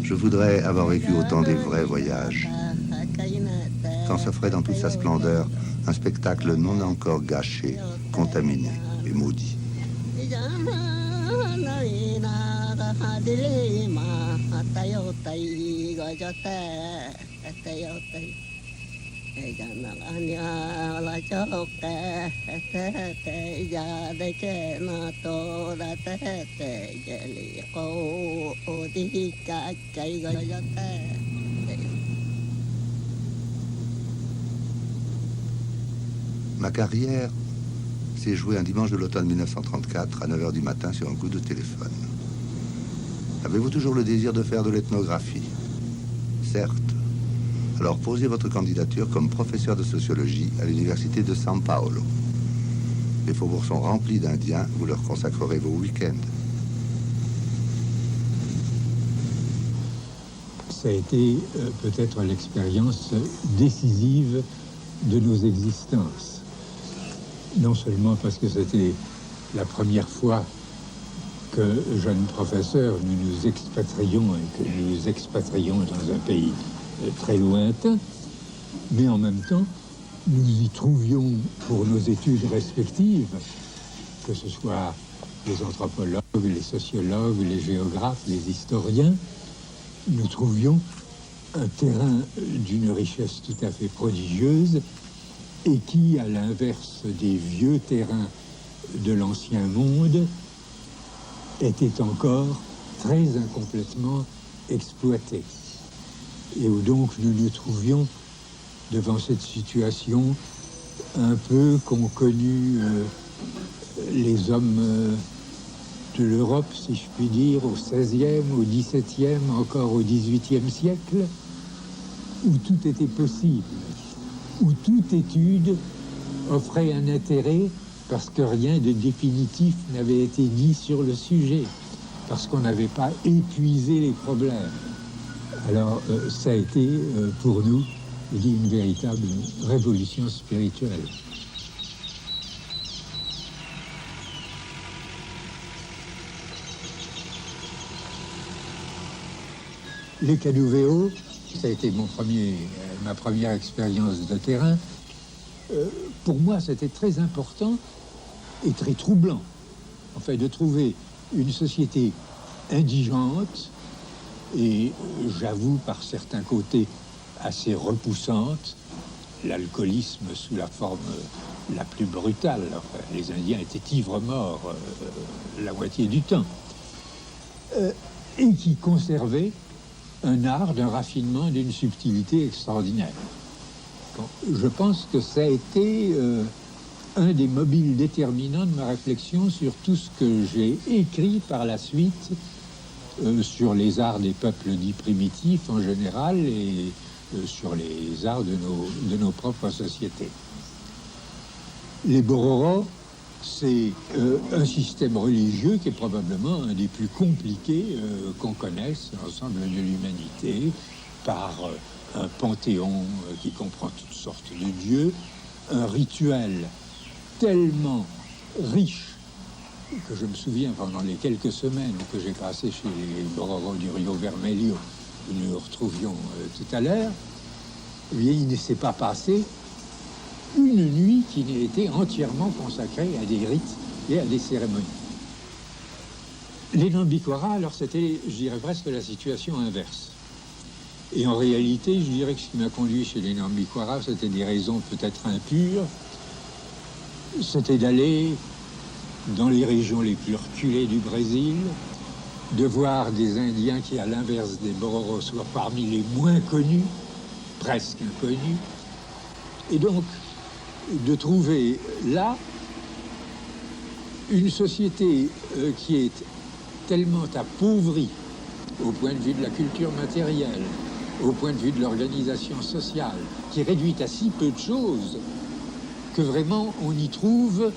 Je voudrais avoir vécu au temps des vrais voyages, quand s'offrait dans toute sa splendeur un spectacle non encore gâché, contaminé et maudit. Ma carrière s'est jouée un dimanche de l'automne 1934 à 9h du matin sur un coup de téléphone. Avez-vous toujours le désir de faire de l'ethnographie? Certes. Alors posez votre candidature comme professeur de sociologie à l'université de São Paulo. Les faubourgs sont remplis d'Indiens, vous leur consacrerez vos week-ends. Ça a été peut-être l'expérience décisive de nos existences. Non seulement parce que c'était la première fois que, jeunes professeurs, nous nous expatrions et que nous nous expatrions dans un pays très lointain, mais en même temps, nous y trouvions pour nos études respectives, que ce soit les anthropologues, les sociologues, les géographes, les historiens, nous trouvions un terrain d'une richesse tout à fait prodigieuse et qui, à l'inverse des vieux terrains de l'ancien monde, était encore très incomplètement exploité. Et où donc nous nous trouvions devant cette situation un peu qu'ont connue les hommes de l'Europe, si je puis dire, au XVIe, au XVIIe, encore au XVIIIe siècle, où tout était possible, où toute étude offrait un intérêt parce que rien de définitif n'avait été dit sur le sujet, parce qu'on n'avait pas épuisé les problèmes. Alors, ça a été, pour nous, une véritable révolution spirituelle. Les Canovéos, ça a été ma première expérience de terrain. Pour moi, c'était très important et très troublant, en fait, de trouver une société indigente et, j'avoue, par certains côtés, assez repoussante, l'alcoolisme sous la forme la plus brutale. Enfin, les Indiens étaient ivres-morts la moitié du temps. Et qui conservait un art, d'un raffinement, d'une subtilité extraordinaire. Bon, je pense que ça a été un des mobiles déterminants de ma réflexion sur tout ce que j'ai écrit par la suite sur les arts des peuples dits primitifs en général et sur les arts de nos propres sociétés. Les Bororo, c'est un système religieux qui est probablement un des plus compliqués qu'on connaisse, l'ensemble de l'humanité, par un panthéon qui comprend toutes sortes de dieux, un rituel tellement riche que je me souviens pendant les quelques semaines que j'ai passées chez les Bororo du Rio Vermelho, que nous retrouvions tout à l'heure, eh bien, il ne s'est pas passé une nuit qui n'ait été entièrement consacrée à des rites et à des cérémonies. Les Nambikwara, alors c'était, je dirais presque la situation inverse. Et en réalité, je dirais que ce qui m'a conduit chez les Nambikwara, c'était des raisons peut-être impures. C'était d'aller dans les régions les plus reculées du Brésil, de voir des Indiens qui, à l'inverse des Bororos, soient parmi les moins connus, presque inconnus, et donc de trouver là une société qui est tellement appauvrie au point de vue de la culture matérielle, au point de vue de l'organisation sociale, qui est réduite à si peu de choses que vraiment on y trouve,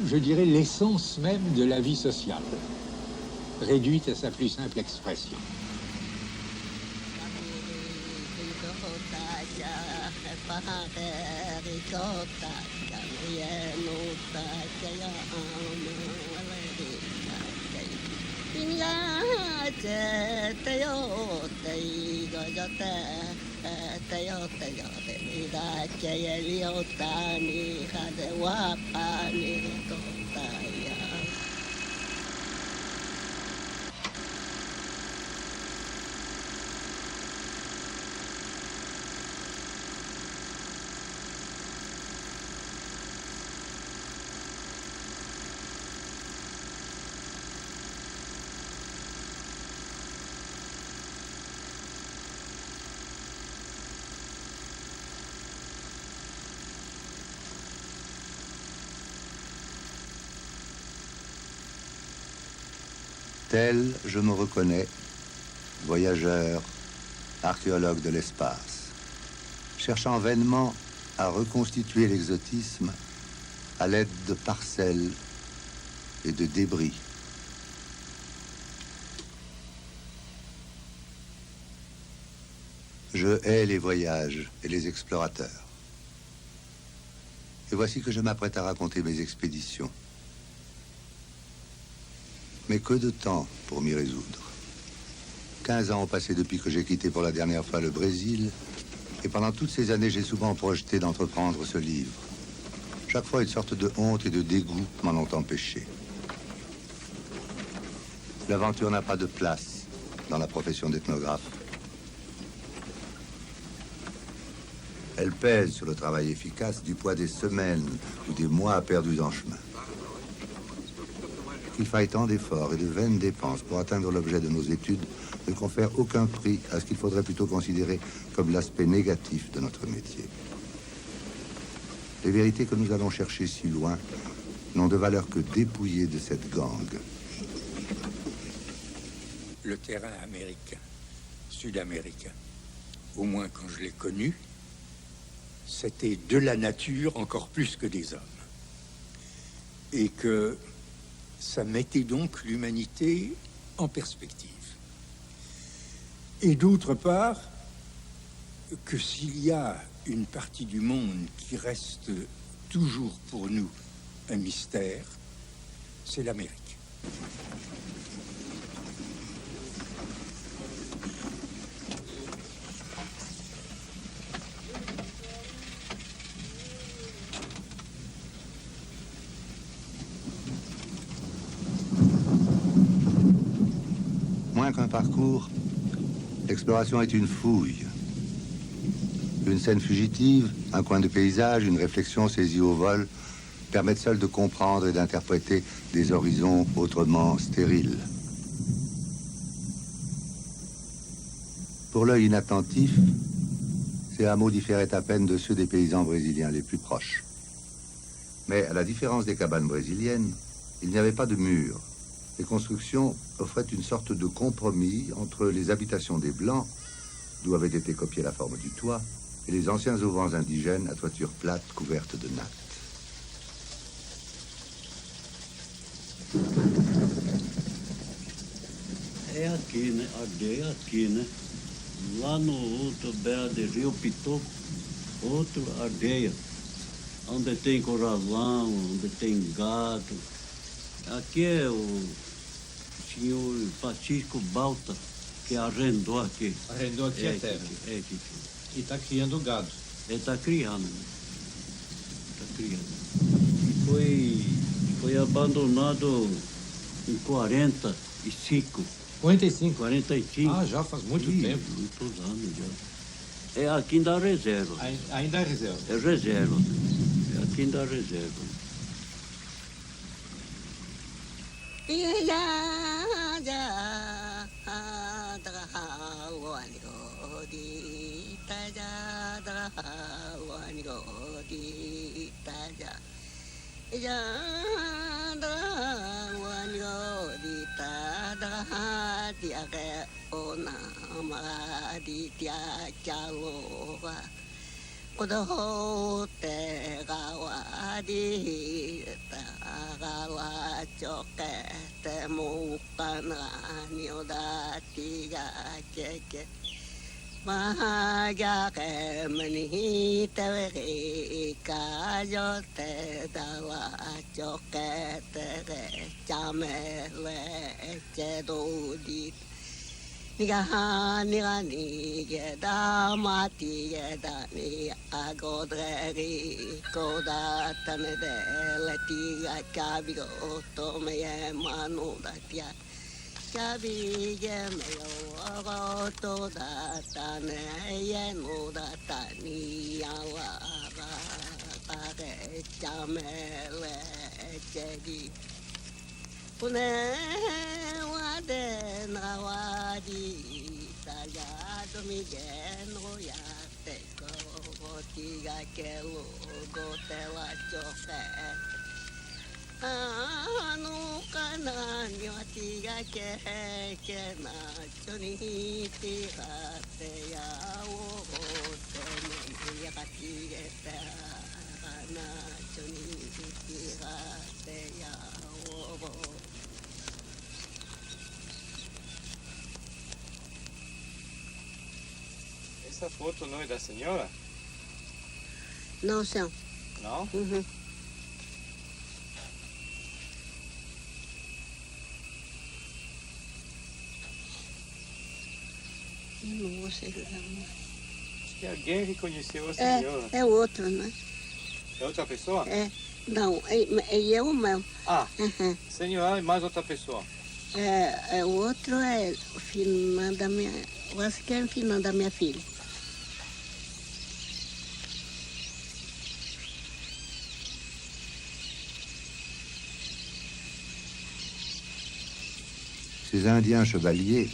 je dirais, l'essence même de la vie sociale, réduite à sa plus simple expression. Tel, je me reconnais, voyageur, archéologue de l'espace, cherchant vainement à reconstituer l'exotisme à l'aide de parcelles et de débris. Je hais les voyages et les explorateurs. Et voici que je m'apprête à raconter mes expéditions. Mais que de temps pour m'y résoudre. 15 ans ont passé depuis que j'ai quitté pour la dernière fois le Brésil, et pendant toutes ces années, j'ai souvent projeté d'entreprendre ce livre. Chaque fois, une sorte de honte et de dégoût m'en ont empêché. L'aventure n'a pas de place dans la profession d'ethnographe. Elle pèse sur le travail efficace du poids des semaines ou des mois perdus en chemin. Qu'il faille tant d'efforts et de vaines dépenses pour atteindre l'objet de nos études ne confère aucun prix à ce qu'il faudrait plutôt considérer comme l'aspect négatif de notre métier. Les vérités que nous allons chercher si loin n'ont de valeur que dépouillées de cette gangue. Le terrain américain, sud-américain, au moins quand je l'ai connu, c'était de la nature encore plus que des hommes. Et que ça mettait donc l'humanité en perspective. Et d'autre part, que s'il y a une partie du monde qui reste toujours pour nous un mystère, c'est l'Amérique. Moins qu'un parcours, l'exploration est une fouille. Une scène fugitive, un coin de paysage, une réflexion saisie au vol permettent seuls de comprendre et d'interpréter des horizons autrement stériles. Pour l'œil inattentif, ces hameaux différaient à peine de ceux des paysans brésiliens les plus proches. Mais à la différence des cabanes brésiliennes, il n'y avait pas de murs. Les constructions offraient une sorte de compromis entre les habitations des Blancs, d'où avait été copiée la forme du toit, et les anciens auvents indigènes à toiture plate couverte de nattes. É aqui, né? Aldeia aqui, né? Lá no outro beira de Rio Pitu, outra aldeia, onde tem corralão, onde tem gado. Aqui é o senhor Francisco Balta, que arrendou aqui. Arrendou aqui a terra. Aqui. E está criando gado. Ele está criando, né? Está criando. Foi abandonado em 45. 45? 45. Ah, já faz muito tempo. Muitos anos já. É aqui da reserva. Ainda é reserva? É reserva. É aqui da reserva. ja da wani go di ta ja da wani go di ta ja ja da wani go di ta da dia ke ona ma di dia cha lo wa ko do te ga wa di ta ga wa cho ke te mu ka na ni o da ti ga ke ke ma ga ke mani te ve ka yo te da wa cho ke te cha me le che do di ni ge da ma ti ge da ni a go dre ri ko da ta ne de le ti ga ka bi go to me ye ma no da tia ka bi ge me yo go to da ta ne ye no da ta ni ya wa ba ta ge cha me le che di Pune wa de na wa di ta ya do mi gen ro ya te ko ti ga ke lo go te wa cho ke anu kana ni wa ti ga ke na cho ni ti ga te ya wo te ni ya ka ti ge te na cho ni ti ga te ya wo Essa foto não é da senhora? Não, senhor. Não? Uhum. Eu não vou chegar lá. Acho que alguém reconheceu a senhora. É outro, né? É outra pessoa? É. Não, é eu mesmo. Ah, Uhum. senhora e mais outra pessoa. O outro é o filho da minha... Eu acho que é o filho da minha filha. Ces Indiens chevaliers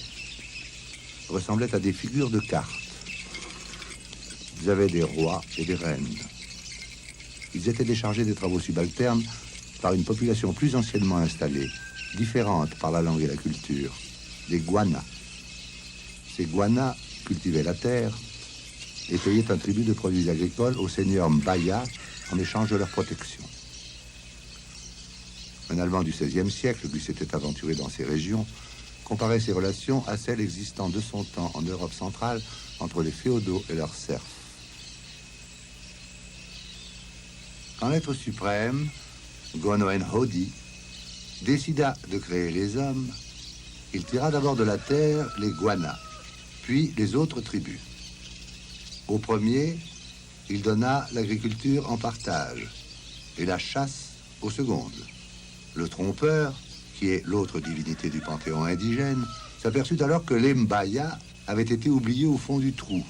ressemblaient à des figures de cartes. Ils avaient des rois et des reines. Ils étaient déchargés des travaux subalternes par une population plus anciennement installée, différente par la langue et la culture, des Guanas. Ces Guanas cultivaient la terre et payaient un tribut de produits agricoles au seigneur Mbaya en échange de leur protection. Un Allemand du XVIe siècle, qui s'était aventuré dans ces régions, comparait ces relations à celles existant de son temps en Europe centrale entre les féodaux et leurs serfs. Quand l'être suprême, Gonoen Hodi, décida de créer les hommes, il tira d'abord de la terre les Guanas, puis les autres tribus. Au premier, il donna l'agriculture en partage et la chasse aux secondes. Le trompeur, qui est l'autre divinité du panthéon indigène, s'aperçut alors que les Mbaya avaient été oubliés au fond du trou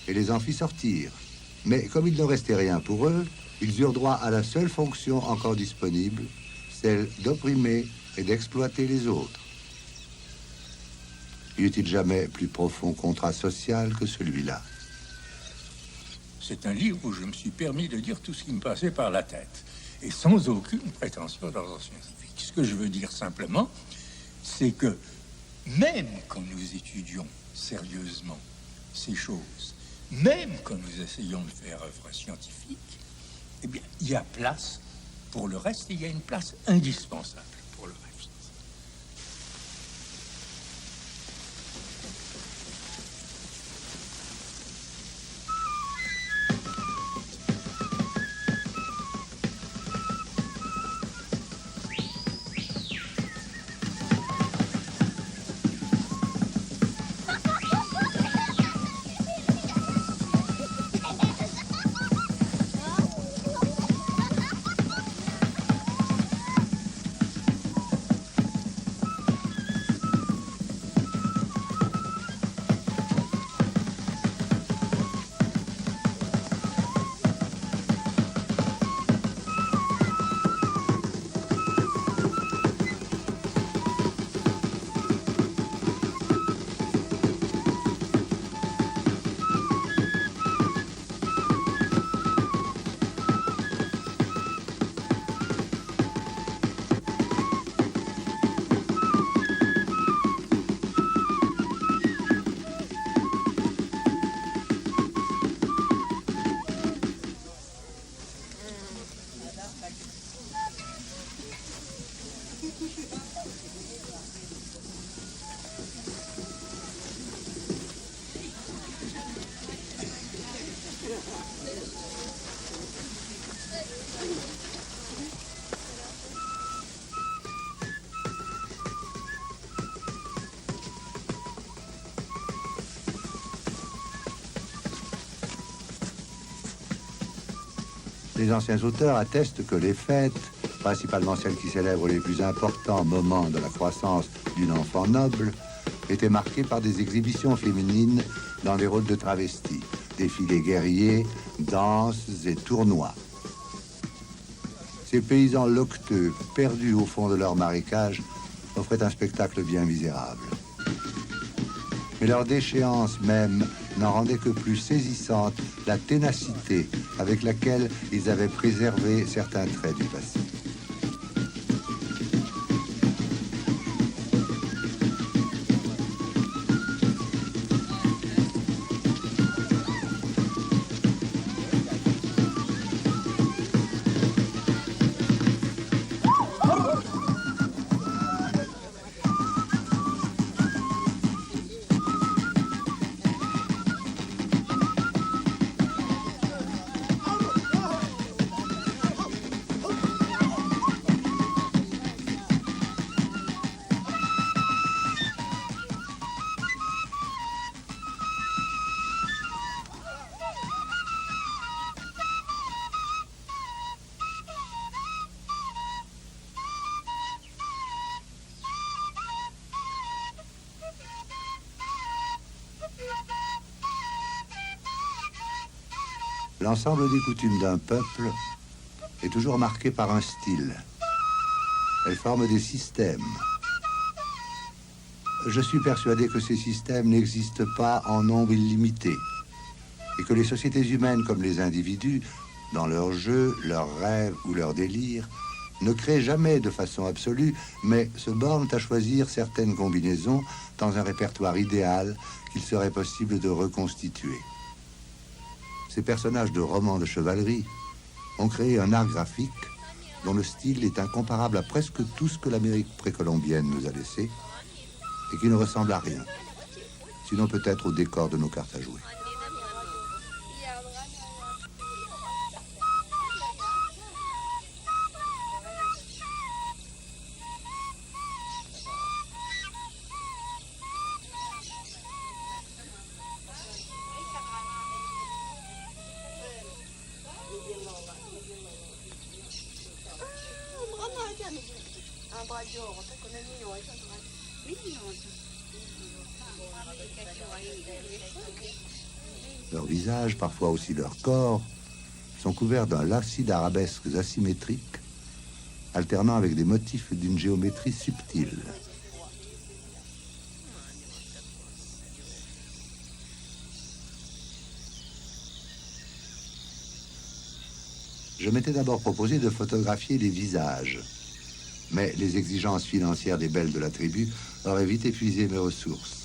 et les en fit sortir. Mais comme il ne restait rien pour eux, ils eurent droit à la seule fonction encore disponible, celle d'opprimer et d'exploiter les autres. Y eut-il jamais plus profond contrat social que celui-là? C'est un livre où je me suis permis de dire tout ce qui me passait par la tête, et sans aucune prétention d'ordre scientifique. Ce que je veux dire simplement, c'est que même quand nous étudions sérieusement ces choses, même quand nous essayons de faire œuvre scientifique, eh bien, il y a place pour le reste, et il y a une place indispensable pour le reste. Les anciens auteurs attestent que les fêtes, principalement celles qui célèbrent les plus importants moments de la croissance d'une enfant noble, étaient marquées par des exhibitions féminines dans des rôles de travestis, défilés guerriers, danses et tournois. Ces paysans loqueteux, perdus au fond de leur marécage, offraient un spectacle bien misérable. Mais leur déchéance même n'en rendait que plus saisissante la ténacité avec laquelle ils avaient préservé certains traits du passé. L'ensemble des coutumes d'un peuple est toujours marqué par un style. Elles forment des systèmes. Je suis persuadé que ces systèmes n'existent pas en nombre illimité et que les sociétés humaines comme les individus, dans leurs jeux, leurs rêves ou leurs délires, ne créent jamais de façon absolue, mais se bornent à choisir certaines combinaisons dans un répertoire idéal qu'il serait possible de reconstituer. Ces personnages de romans de chevalerie ont créé un art graphique dont le style est incomparable à presque tout ce que l'Amérique précolombienne nous a laissé et qui ne ressemble à rien, sinon peut-être au décor de nos cartes à jouer. Leurs visages, parfois aussi leur corps, sont couverts d'un lacis d'arabesques asymétriques, alternant avec des motifs d'une géométrie subtile. Je m'étais d'abord proposé de photographier les visages, mais les exigences financières des belles de la tribu auraient vite épuisé mes ressources.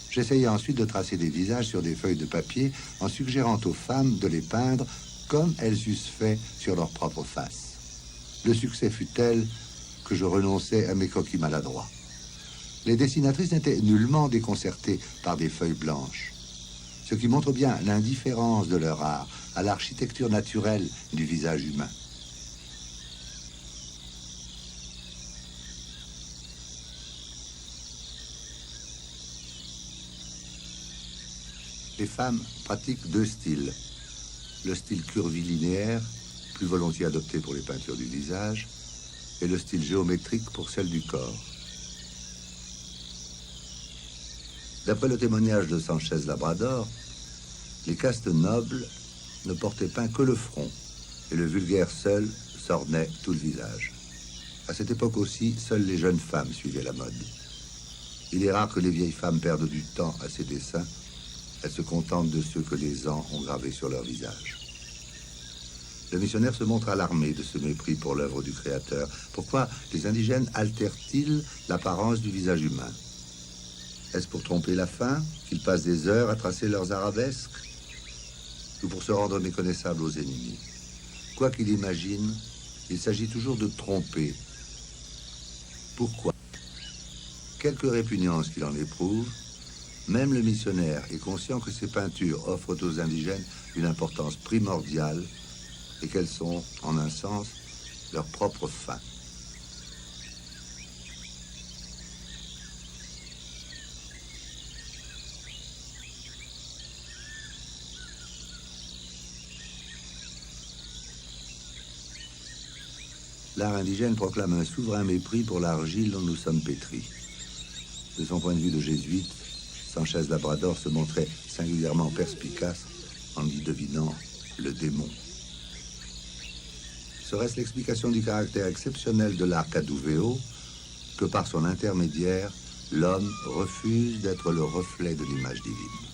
J'essayais ensuite de tracer des visages sur des feuilles de papier en suggérant aux femmes de les peindre comme elles eussent fait sur leur propre face. Le succès fut tel que je renonçais à mes coquilles maladroits. Les dessinatrices n'étaient nullement déconcertées par des feuilles blanches, ce qui montre bien l'indifférence de leur art à l'architecture naturelle du visage humain. Les femmes pratiquent deux styles. Le style curvilinéaire, plus volontiers adopté pour les peintures du visage, et le style géométrique pour celle du corps. D'après le témoignage de Sanchez Labrador, les castes nobles ne portaient peint que le front, et le vulgaire seul s'ornait tout le visage. À cette époque aussi, seules les jeunes femmes suivaient la mode. Il est rare que les vieilles femmes perdent du temps à ces dessins. Elles se contentent de ceux que les ans ont gravés sur leur visage. Le missionnaire se montre alarmé de ce mépris pour l'œuvre du Créateur. Pourquoi les indigènes altèrent-ils l'apparence du visage humain? Est-ce pour tromper la faim qu'ils passent des heures à tracer leurs arabesques? Ou pour se rendre méconnaissables aux ennemis? Quoi qu'il imagine, il s'agit toujours de tromper. Pourquoi? Quelque répugnance qu'il en éprouve, même le missionnaire est conscient que ces peintures offrent aux indigènes une importance primordiale et qu'elles sont, en un sens, leur propre fin. l'art indigène proclame un souverain mépris pour l'argile dont nous sommes pétris. De son point de vue de jésuite, Sanchez Labrador se montrait singulièrement perspicace en y devinant le démon. Serait-ce l'explication du caractère exceptionnel de l'art Cadouveo que par son intermédiaire, l'homme refuse d'être le reflet de l'image divine?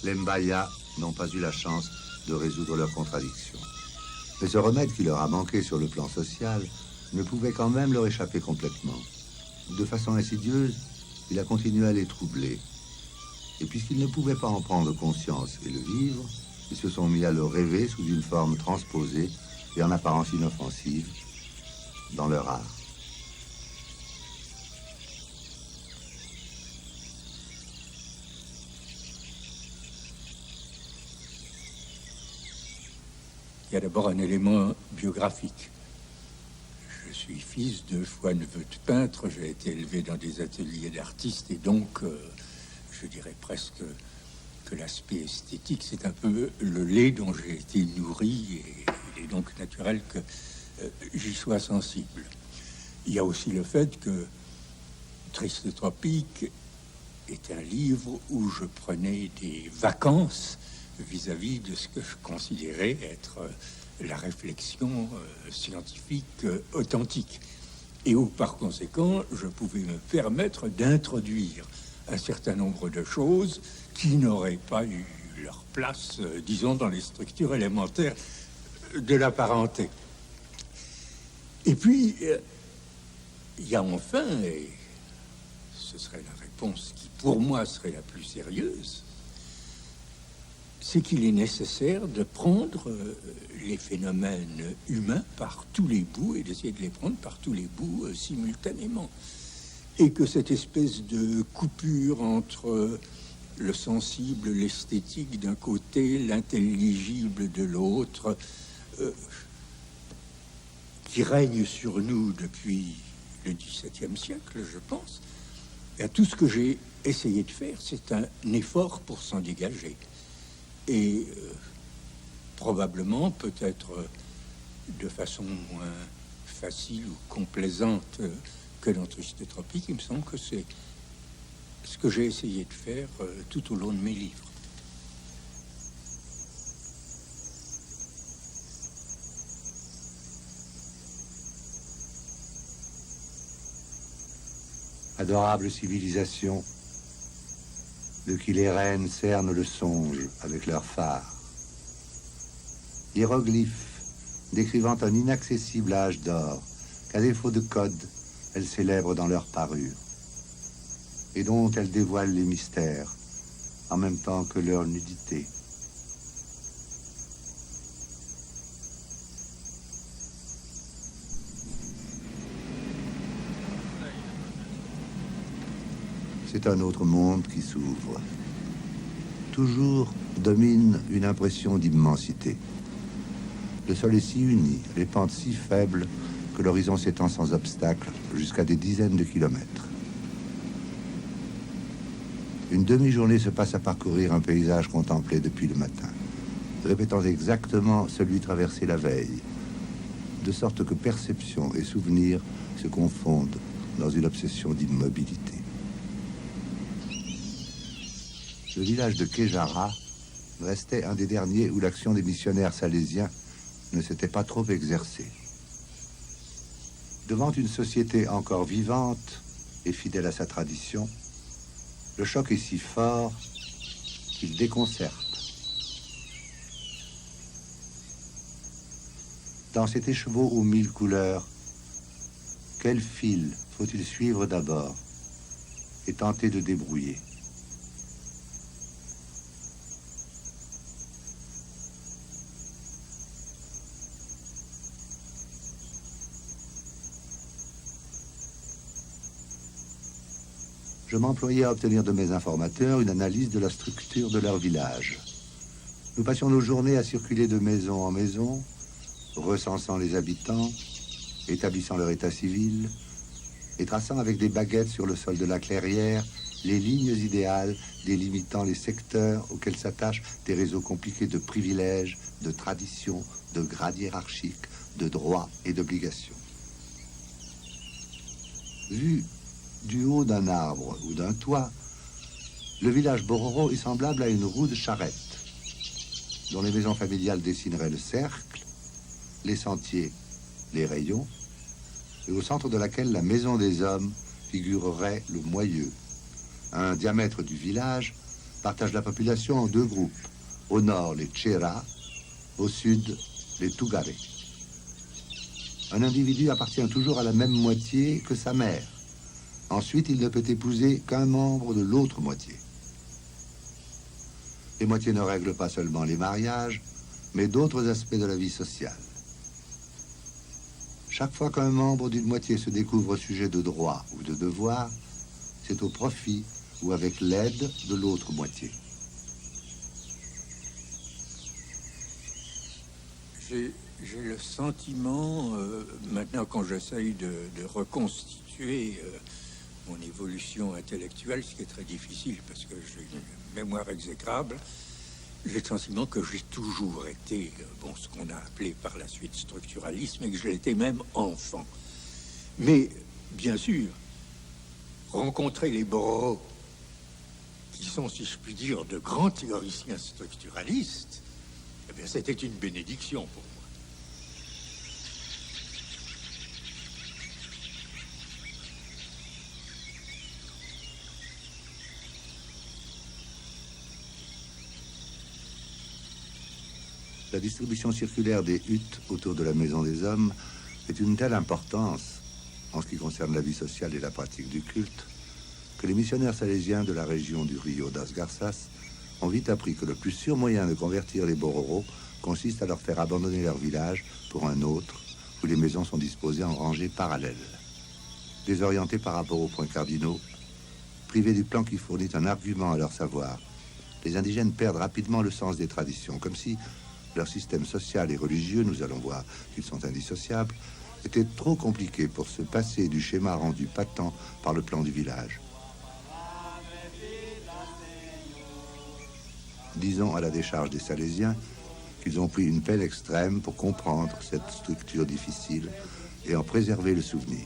Les Mbaya n'ont pas eu la chance de résoudre leurs contradictions. Mais ce remède qui leur a manqué sur le plan social ne pouvait quand même leur échapper complètement. De façon insidieuse, il a continué à les troubler. Et puisqu'ils ne pouvaient pas en prendre conscience et le vivre, ils se sont mis à le rêver sous une forme transposée et en apparence inoffensive dans leur art. Il y a d'abord un élément biographique. Je suis fils de fois neveu de peintre, j'ai été élevé dans des ateliers d'artistes et donc, je dirais presque que l'aspect esthétique, c'est un peu le lait dont j'ai été nourri et il est donc naturel que j'y sois sensible. Il y a aussi le fait que Triste Tropique est un livre où je prenais des vacances vis-à-vis de ce que je considérais être la réflexion scientifique authentique. Et où, par conséquent, je pouvais me permettre d'introduire un certain nombre de choses qui n'auraient pas eu leur place, disons, dans les structures élémentaires de la parenté. Et puis, il y a enfin, et ce serait la réponse qui, pour moi, serait la plus sérieuse, c'est qu'il est nécessaire de prendre les phénomènes humains par tous les bouts et d'essayer de les prendre par tous les bouts simultanément. Et que cette espèce de coupure entre le sensible, l'esthétique d'un côté, l'intelligible de l'autre, qui règne sur nous depuis le XVIIe siècle, je pense, et tout ce que j'ai essayé de faire, c'est un effort pour s'en dégager. Et probablement, peut-être de façon moins facile ou complaisante que dans Triste Tropique, il me semble que c'est ce que j'ai essayé de faire tout au long de mes livres. Adorable civilisation, de qui les reines cernent le songe avec leurs phares. Hiéroglyphes décrivant un inaccessible âge d'or, qu'à défaut de code, elles célèbrent dans leur parure, et dont elles dévoilent les mystères, en même temps que leur nudité. C'est un autre monde qui s'ouvre. Toujours domine une impression d'immensité. Le sol est si uni, les pentes si faibles, que l'horizon s'étend sans obstacle jusqu'à des dizaines de kilomètres. Une demi-journée se passe à parcourir un paysage contemplé depuis le matin, répétant exactement celui traversé la veille, de sorte que perception et souvenir se confondent dans une obsession d'immobilité. Le village de Kéjara restait un des derniers où l'action des missionnaires salésiens ne s'était pas trop exercée. Devant une société encore vivante et fidèle à sa tradition, le choc est si fort qu'il déconcerte. Dans cet écheveau aux mille couleurs, quel fil faut-il suivre d'abord et tenter de débrouiller? je m'employais à obtenir de mes informateurs une analyse de la structure de leur village. Nous passions nos journées à circuler de maison en maison, recensant les habitants, établissant leur état civil et traçant avec des baguettes sur le sol de la clairière les lignes idéales délimitant les secteurs auxquels s'attachent des réseaux compliqués de privilèges, de traditions, de grades hiérarchiques, de droits et d'obligations. Vu du haut d'un arbre ou d'un toit, le village Bororo est semblable à une roue de charrette, dont les maisons familiales dessineraient le cercle, les sentiers, les rayons, et au centre de laquelle la maison des hommes figurerait le moyeu. Un diamètre du village partage la population en deux groupes. Au nord, les Tchera, au sud, les Tougaré. Un individu appartient toujours à la même moitié que sa mère. Ensuite, il ne peut épouser qu'un membre de l'autre moitié. Les moitiés ne règlent pas seulement les mariages, mais d'autres aspects de la vie sociale. Chaque fois qu'un membre d'une moitié se découvre sujet de droit ou de devoir, c'est au profit ou avec l'aide de l'autre moitié. J'ai le sentiment, maintenant quand j'essaye de reconstituer mon évolution intellectuelle, ce qui est très difficile parce que j'ai une mémoire exécrable, j'ai le sentiment que j'ai toujours été, ce qu'on a appelé par la suite structuralisme, et que je l'étais même enfant. Mais, bien sûr, rencontrer les Bororo, qui sont, si je puis dire, de grands théoriciens structuralistes, eh bien, c'était une bénédiction pour moi. La distribution circulaire des huttes autour de la maison des hommes est d'une telle importance en ce qui concerne la vie sociale et la pratique du culte que les missionnaires salésiens de la région du Rio das Garças ont vite appris que le plus sûr moyen de convertir les Bororo consiste à leur faire abandonner leur village pour un autre où les maisons sont disposées en rangées parallèles. Désorientés par rapport aux points cardinaux, privés du plan qui fournit un argument à leur savoir, les indigènes perdent rapidement le sens des traditions, comme si leur système social et religieux, nous allons voir qu'ils sont indissociables, était trop compliqué pour se passer du schéma rendu patent par le plan du village. Disons à la décharge des Salésiens qu'ils ont pris une peine extrême pour comprendre cette structure difficile et en préserver le souvenir.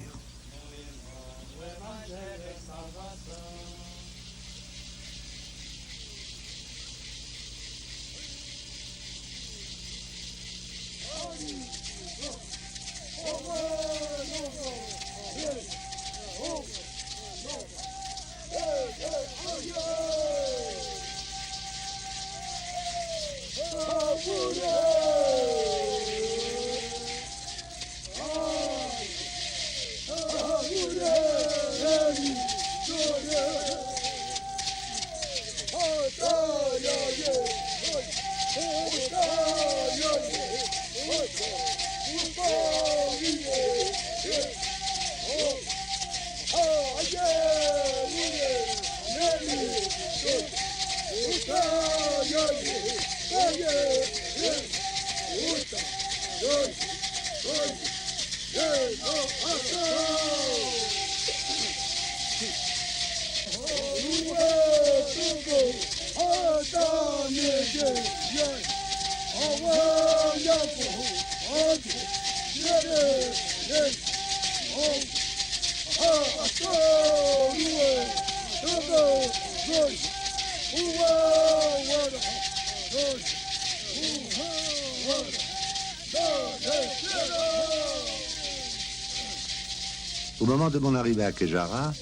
Au moment de mon arrivée à Kejara,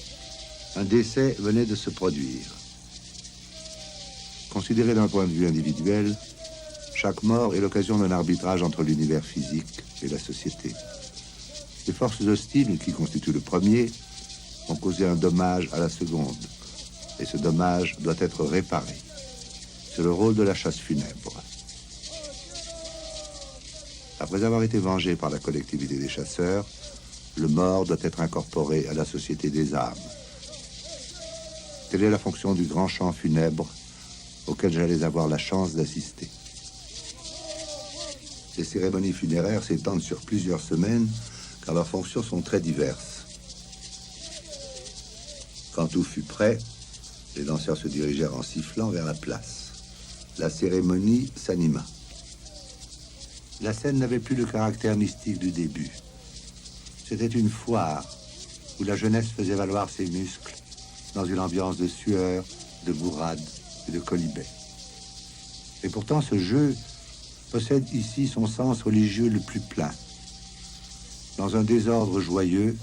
un décès venait de se produire. Considéré d'un point de vue individuel, chaque mort est l'occasion d'un arbitrage entre l'univers physique et la société. Les forces hostiles, qui constituent le premier, ont causé un dommage à la seconde, et ce dommage doit être réparé. C'est le rôle de la chasse funèbre. Après avoir été vengé par la collectivité des chasseurs, le mort doit être incorporé à la société des âmes. Telle est la fonction du grand chant funèbre auquel j'allais avoir la chance d'assister. Les cérémonies funéraires s'étendent sur plusieurs semaines car leurs fonctions sont très diverses. Quand tout fut prêt, les danseurs se dirigèrent en sifflant vers la place. La cérémonie s'anima. La scène n'avait plus le caractère mystique du début. C'était une foire où la jeunesse faisait valoir ses muscles dans une ambiance de sueur, de bourrade et de colibet. Et pourtant, ce jeu possède ici son sens religieux le plus plein. Dans un désordre joyeux,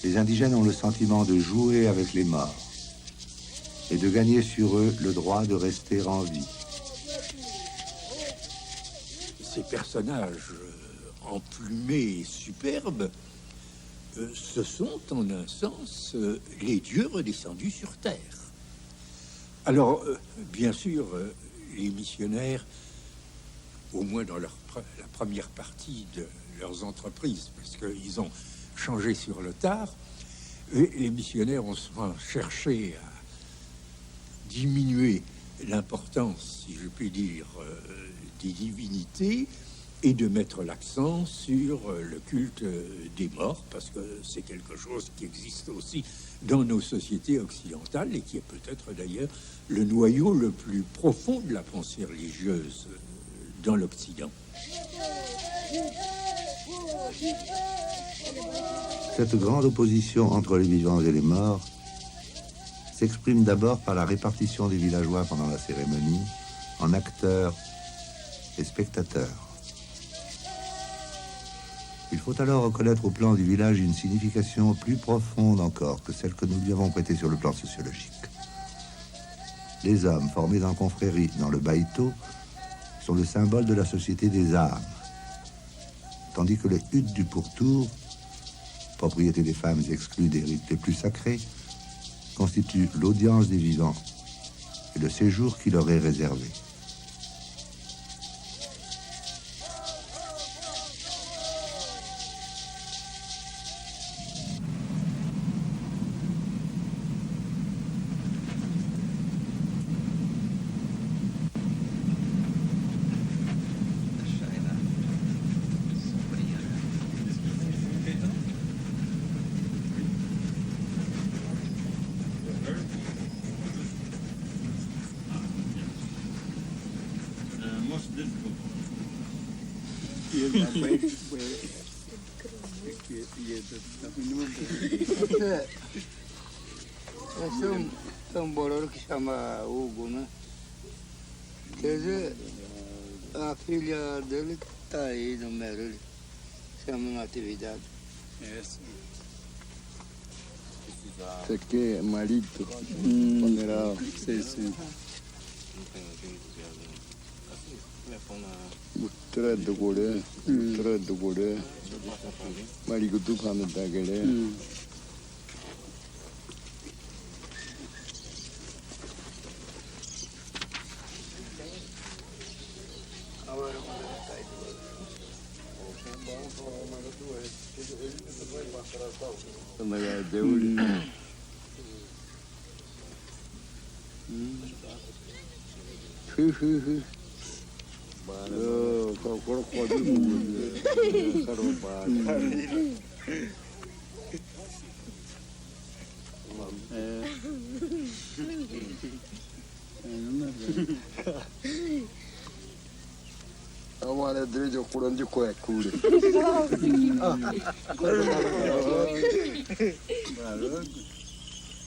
les indigènes ont le sentiment de jouer avec les morts et de gagner sur eux le droit de rester en vie. Ces personnages emplumés et superbes, ce sont en un sens les dieux redescendus sur terre. Alors, bien sûr, les missionnaires, au moins dans la première partie de leurs entreprises, parce qu'ils ont changé sur le tard, les missionnaires ont souvent cherché à diminuer l'importance, si je puis dire, des divinités et de mettre l'accent sur le culte des morts, parce que c'est quelque chose qui existe aussi dans nos sociétés occidentales et qui est peut-être d'ailleurs le noyau le plus profond de la pensée religieuse dans l'Occident. Cette grande opposition entre les vivants et les morts s'exprime d'abord par la répartition des villageois pendant la cérémonie en acteurs et spectateurs. Il faut alors reconnaître au plan du village une signification plus profonde encore que celle que nous lui avons prêtée sur le plan sociologique. Les hommes formés en confrérie dans le baïto sont le symbole de la société des âmes, tandis que les huttes du pourtour, propriété des femmes exclues des rites les plus sacrés, constituent l'audience des vivants et le séjour qui leur est réservé. São bolero que chama Hugo, né? Quer dizer, a filha dele está aí no Merulho, chama uma atividade. Isso aqui é marido, funeral. Sim, sim. Trado gore, marido do caminho da galera.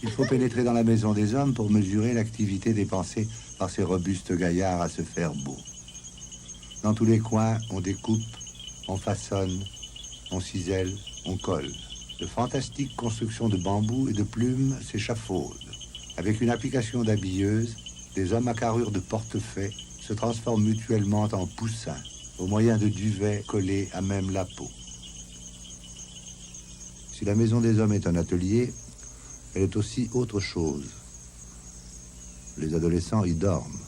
Il faut pénétrer dans la maison des hommes pour mesurer l'activité dépensée par ces robustes gaillards à se faire beau. Dans tous les coins, on découpe, on façonne, on cisèle, on colle. De fantastiques constructions de bambou et de plumes s'échafaudent. Avec une application d'habilleuse, des hommes à carrure de portefaix se transforment mutuellement en poussins, au moyen de duvets collés à même la peau. Si la maison des hommes est un atelier, elle est aussi autre chose. Les adolescents y dorment.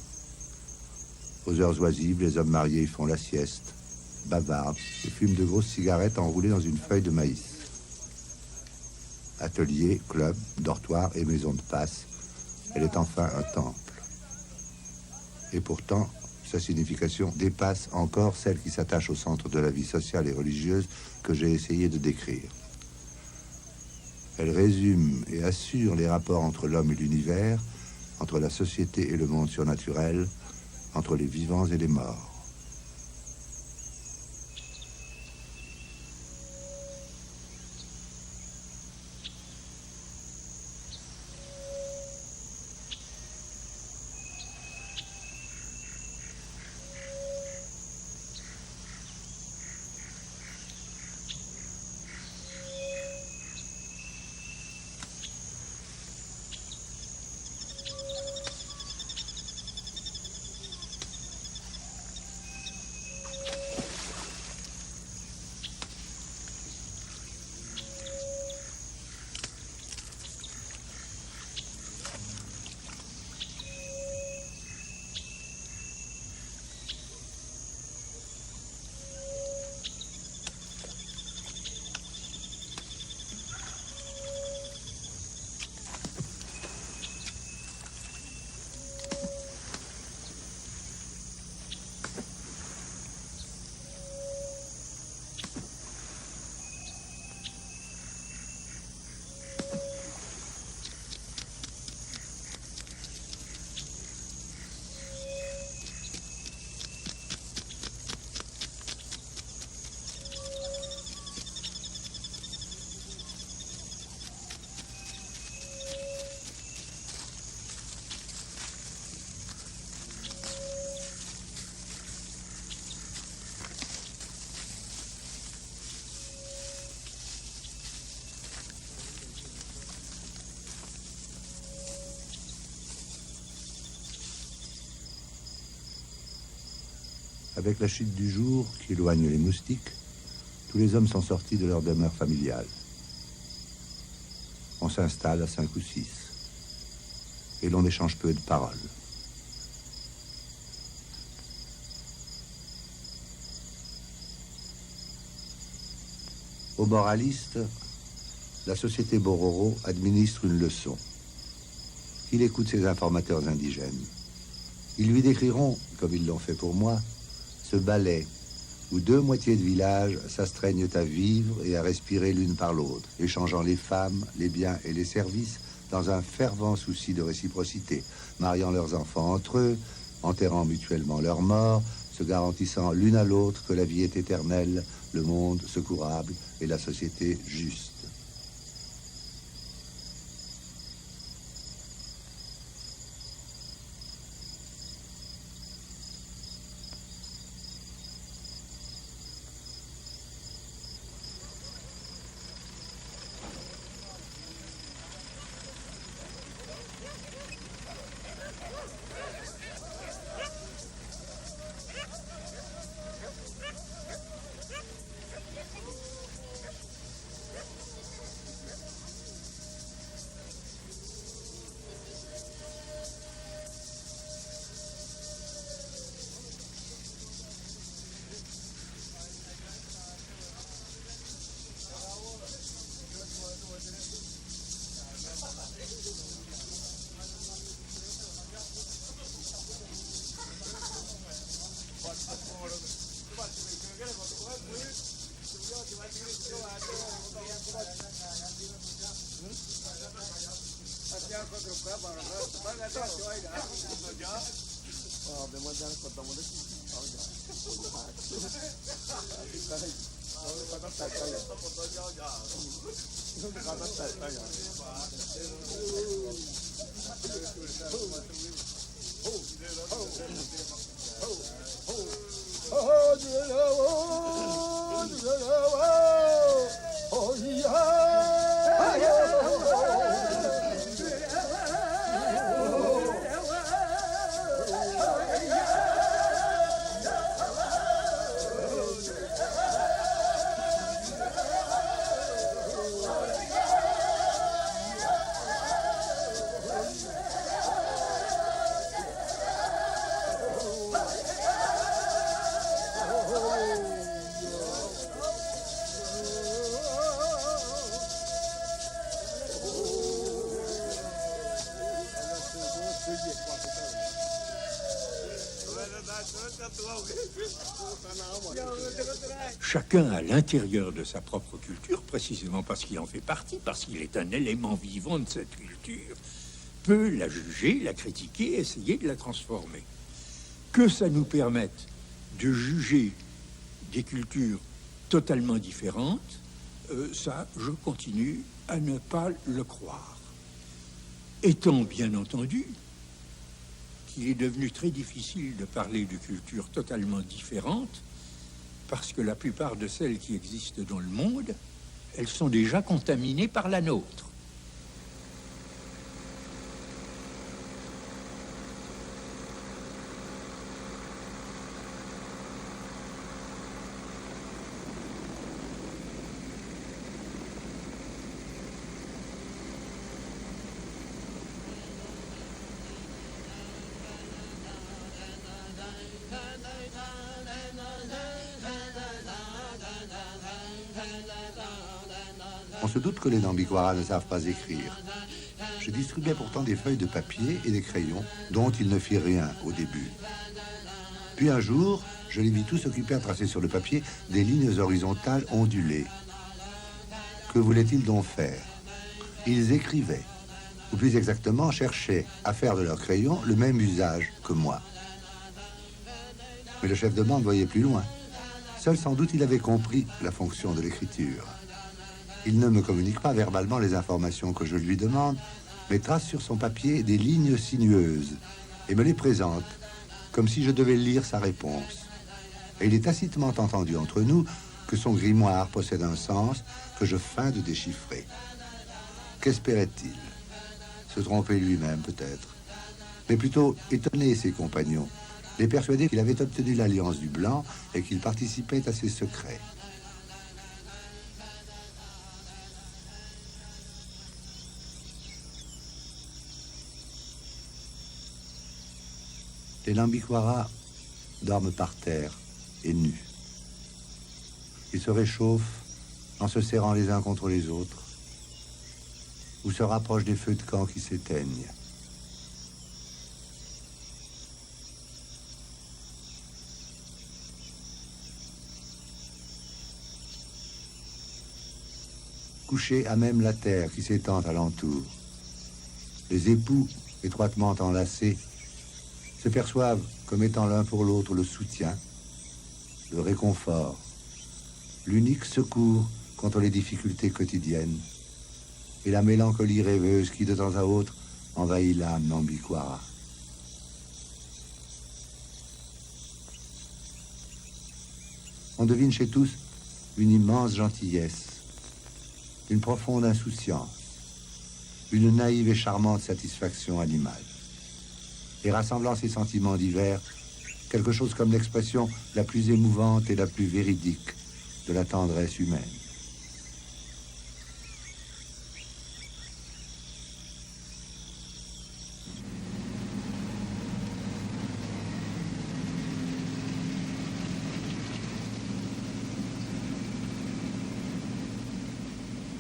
Aux heures oisives, les hommes mariés y font la sieste, bavardent et fument de grosses cigarettes enroulées dans une feuille de maïs. Ateliers, clubs, dortoirs et maisons de passe Elle est enfin un temple. Et pourtant, sa signification dépasse encore celle qui s'attache au centre de la vie sociale et religieuse que j'ai essayé de décrire. Elle résume et assure les rapports entre l'homme et l'univers, entre la société et le monde surnaturel, entre les vivants et les morts. Avec la chute du jour qui éloigne les moustiques, tous les hommes sont sortis de leur demeure familiale. On s'installe à 5 ou 6 et l'on échange peu de paroles. Aux moralistes, la société Bororo administre une leçon. Il écoute ses informateurs indigènes. Ils lui décriront, comme ils l'ont fait pour moi, ce ballet où 2 moitiés de village s'astreignent à vivre et à respirer l'une par l'autre, échangeant les femmes, les biens et les services dans un fervent souci de réciprocité, mariant leurs enfants entre eux, enterrant mutuellement leurs morts, se garantissant l'une à l'autre que la vie est éternelle, le monde secourable et la société juste. Chacun à l'intérieur de sa propre culture, précisément parce qu'il en fait partie, parce qu'il est un élément vivant de cette culture, peut la juger, la critiquer, essayer de la transformer. Que ça nous permette de juger des cultures totalement différentes, ça, je continue à ne pas le croire. Étant bien entendu qu'il est devenu très difficile de parler de cultures totalement différentes, parce que la plupart de celles qui existent dans le monde, elles sont déjà contaminées par la nôtre. On se doute que les Nambikwara ne savent pas écrire. Je distribuais pourtant des feuilles de papier et des crayons dont ils ne firent rien au début. Puis un jour, je les vis tous occupés à tracer sur le papier des lignes horizontales ondulées. Que voulaient-ils donc faire? Ils écrivaient, ou plus exactement cherchaient à faire de leur crayon le même usage que moi. Mais le chef de bande voyait plus loin. Seul sans doute il avait compris la fonction de l'écriture. Il ne me communique pas verbalement les informations que je lui demande, mais trace sur son papier des lignes sinueuses et me les présente, comme si je devais lire sa réponse. Et il est tacitement entendu entre nous que son grimoire possède un sens que je feins de déchiffrer. Qu'espérait-il? Se tromper lui-même, peut-être. Mais plutôt étonner ses compagnons, les persuader qu'il avait obtenu l'alliance du blanc et qu'il participait à ses secrets. Les Nambikwara dorment par terre et nus. Ils se réchauffent en se serrant les uns contre les autres ou se rapprochent des feux de camp qui s'éteignent. Couchés à même la terre qui s'étend alentour, les époux, étroitement enlacés, se perçoivent comme étant l'un pour l'autre le soutien, le réconfort, l'unique secours contre les difficultés quotidiennes et la mélancolie rêveuse qui, de temps à autre, envahit l'âme Nambikwara. On devine chez tous une immense gentillesse, une profonde insouciance, une naïve et charmante satisfaction animale. Et rassemblant ces sentiments divers, quelque chose comme l'expression la plus émouvante et la plus véridique de la tendresse humaine.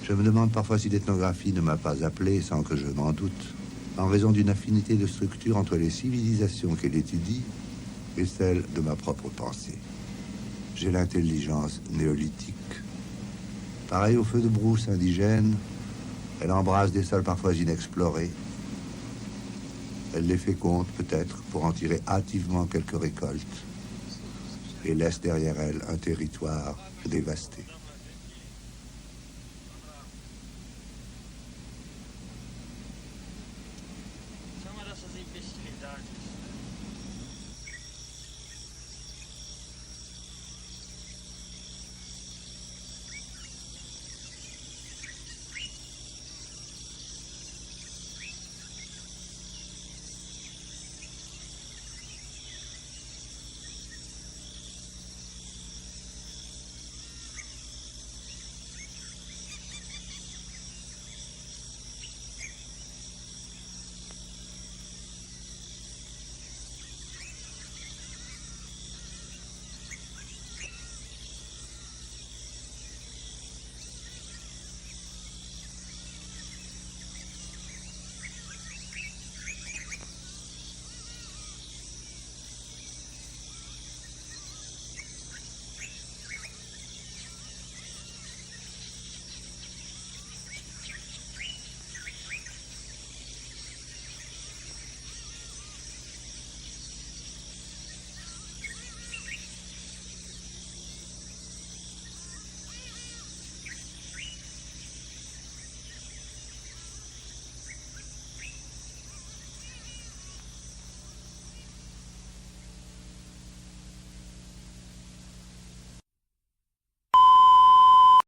Je me demande parfois si l'ethnographie ne m'a pas appelé, sans que je m'en doute, en raison d'une affinité de structure entre les civilisations qu'elle étudie et celle de ma propre pensée. J'ai l'intelligence néolithique. Pareil au feu de brousse indigène, elle embrasse des sols parfois inexplorés. Elle les féconde peut-être pour en tirer hâtivement quelques récoltes et laisse derrière elle un territoire dévasté.